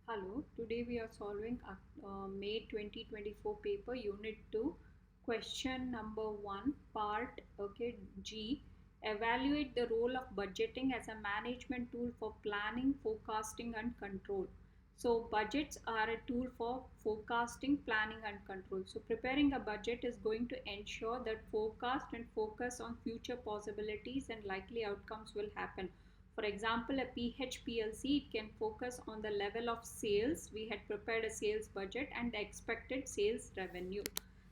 Hello, today we are solving May 2024 paper Unit 2, question number 1, part G. Evaluate the role of budgeting as a management tool for planning, forecasting and control. So budgets are a tool for forecasting, planning and control. So preparing a budget is going to ensure that forecast and focus on future possibilities and likely outcomes will happen. For example, a PHPLC can focus on the level of sales. We had prepared a sales budget and the expected sales revenue.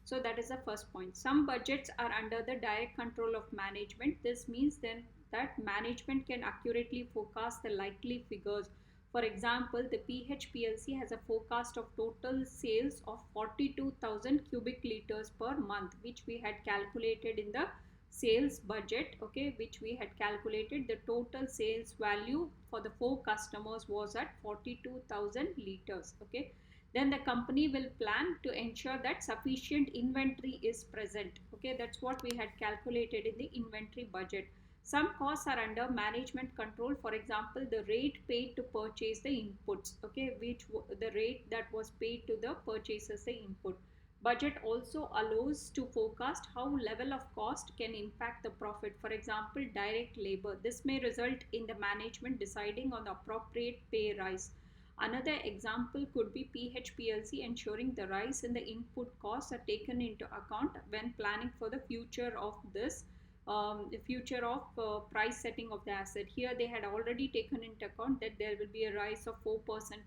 So that is the first point. Some budgets are under the direct control of management. This means then that management can accurately forecast the likely figures. For example, the PHPLC has a forecast of total sales of 42,000 cubic liters per month, which we had calculated in the sales budget, okay, which we had calculated. The total sales value for the 4 customers was at 42,000 liters, okay. Then the company will plan to ensure that sufficient inventory is present, okay. That's what we had calculated in the inventory budget. Some costs are under management control. For example, the rate paid to purchase the inputs, okay, which the rate that was paid to the purchasers the input. Budget also allows to forecast how level of cost can impact the profit. For example, direct labor. This may result in the management deciding on the appropriate pay rise. Another example could be PHPLC ensuring the rise in the input costs are taken into account when planning for the future of this the future of price setting of the asset. Here they had already taken into account that there will be a rise of 4%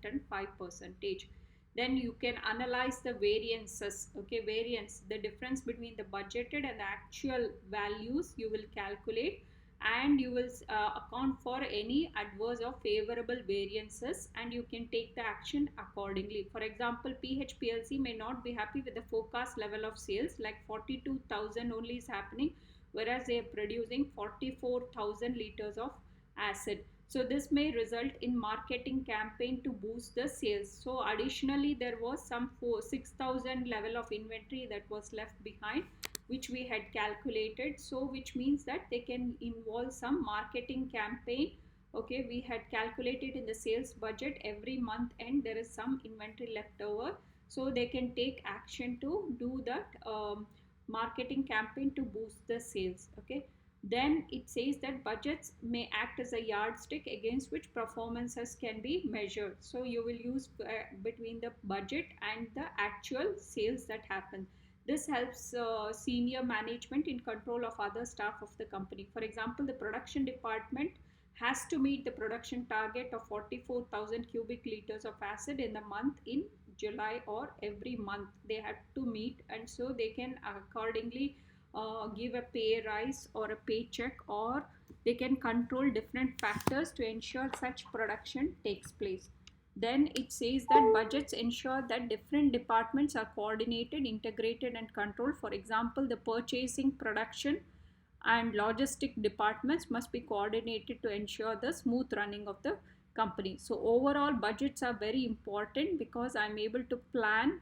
and 5%. Then you can analyze the variances, okay, variance, the difference between the budgeted and the actual values you will calculate, and you will account for any adverse or favorable variances, and you can take the action accordingly. For example, PHPLC may not be happy with the forecast level of sales, like 42,000 only is happening, whereas they are producing 44,000 liters of acid. So this may result in marketing campaign to boost the sales. So additionally, there was some 6,000 level of inventory that was left behind, which we had calculated. So which means that they can involve some marketing campaign. Okay, we had calculated in the sales budget every month and there is some inventory left over. So they can take action to do that marketing campaign to boost the sales. Okay, then it says that budgets may act as a yardstick against which performances can be measured. So you will use between the budget and the actual sales that happen. This helps senior management in control of other staff of the company. For example, the production department has to meet the production target of 44,000 cubic liters of acid in the month in July, or every month they have to meet, and so they can accordingly give a pay rise or a paycheck, or they can control different factors to ensure such production takes place. Then it says that budgets ensure that different departments are coordinated, integrated and controlled. For example, the purchasing, production and logistic departments must be coordinated to ensure the smooth running of the company. So overall budgets are very important because I'm able to plan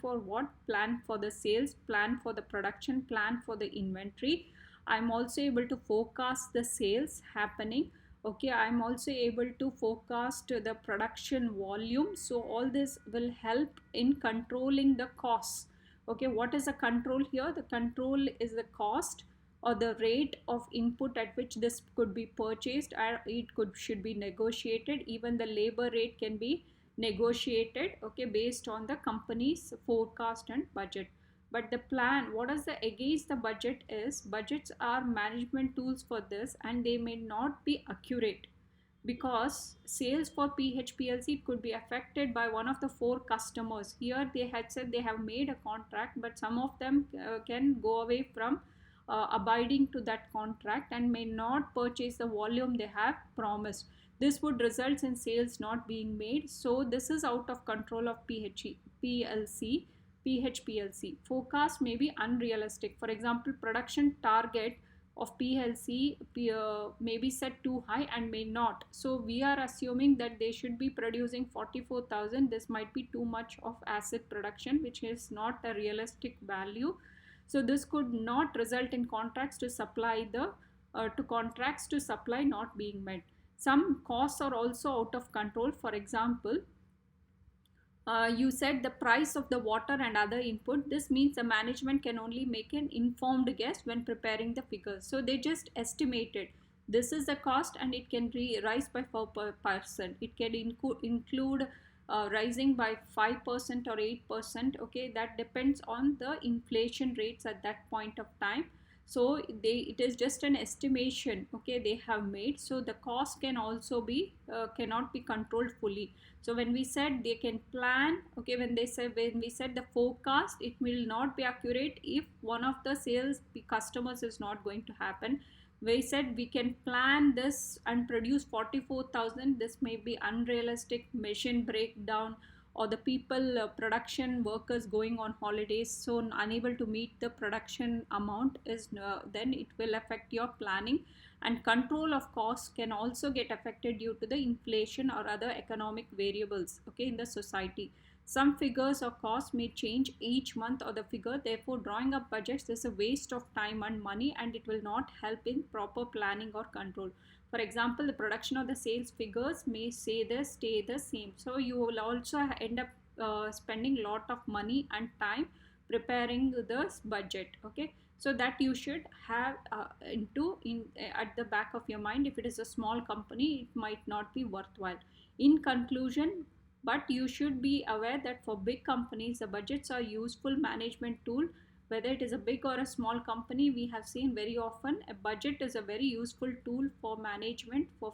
for what, plan for the sales, plan for the production, plan for the inventory. I'm also able to forecast the sales happening. Okay, I'm also able to forecast the production volume. So all this will help in controlling the costs. Okay, what is the control here? The control is the cost or the rate of input at which this could be purchased, or it should be negotiated. Even the labor rate can be negotiated, okay, based on the company's forecast and budget. But the plan, what is the against the budget is, budgets are management tools for this and they may not be accurate, because sales for PHPLC could be affected by one of the 4 customers. Here they had said they have made a contract, but some of them can go away from abiding to that contract and may not purchase the volume they have promised. This would result in sales not being made. So this is out of control of PHPLC. Forecast may be unrealistic. For example, production target of PLC may be set too high and may not. So we are assuming that they should be producing 44,000. This might be too much of acid production, which is not a realistic value. So this could not result in contracts to supply not being met. Some costs are also out of control. For example, You said the price of the water and other input. This means the management can only make an informed guess when preparing the figures. So they just estimated this is the cost and it can rise by 4%. It can include rising by 5% or 8%. Okay, that depends on the inflation rates at that point of time. So it is just an estimation, okay, they have made. So the cost can also be cannot be controlled fully. So when we said they can plan, okay, when we said the forecast, it will not be accurate if one of the sales customers is not going to happen. We said we can plan this and produce 44,000. This may be unrealistic, machine breakdown, or the people production workers going on holidays, so unable to meet the production amount is then it will affect your planning. And control of costs can also get affected due to the inflation or other economic variables, okay, in the society. Some figures or costs may change each month or the figure. Therefore, drawing up budgets is a waste of time and money, and it will not help in proper planning or control. For example, the production or the sales figures may stay the same. So you will also end up spending a lot of money and time preparing this budget. Okay, so that you should have at the back of your mind. If it is a small company, it might not be worthwhile. In conclusion, but you should be aware that for big companies, the budgets are useful management tool. Whether it is a big or a small company, we have seen very often a budget is a very useful tool for management, for